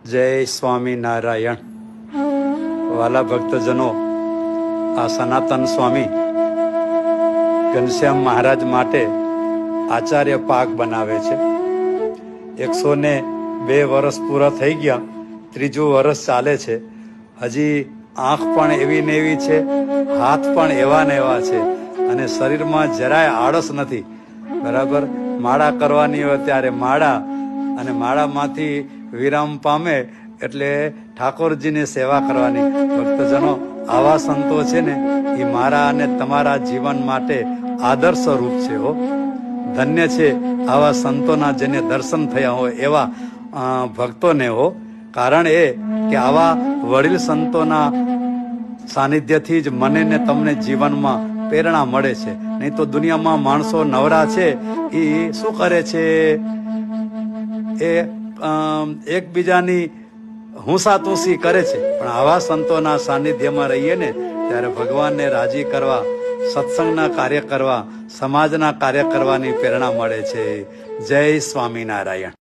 જય સ્વામિનારાયણ. વાલા ભક્તજનો, આ સનાતન સ્વામી ઘનશ્યામ મહારાજ માટે આચાર્ય પાક બનાવે છે. 102 વર્ષ પૂરા થઈ ગયા, ત્રીજું વર્ષ ચાલે છે. હજી આંખ પણ એવી ને એવી છે, હાથ પણ એવા ને એવા છે, અને શરીરમાં જરાય આળસ નથી. બરાબર, માળા કરવાની હોય ત્યારે માળા, અને માળામાંથી વિરામ પામે એટલે ઠાકોરજીની સેવા કરવાની. ભક્તજનો, આવા સંતો છે ને એ મારા અને તમારા જીવન માટે આદર્શ રૂપ છે. હો, ધન્ય છે આવા સંતોના જેને દર્શન થયા હોય એવા ભક્તોને. હો, કારણ એ કે આવા વડીલ સંતોના સાનિધ્યથી જ મને ને તમને જીવનમાં પ્રેરણા મળે છે. નહીં તો દુનિયામાં માણસો નવરા છે એ શું કરે છે, એ એકબીજાની હુંસાતુંસી કરે છે. પણ આવા સંતોના સાનિધ્યમાં રહીએ ને ત્યારે ભગવાનને રાજી કરવા, સત્સંગના કાર્ય કરવા, સમાજના કાર્ય કરવાની પ્રેરણા મળે છે. જય સ્વામિનારાયણ.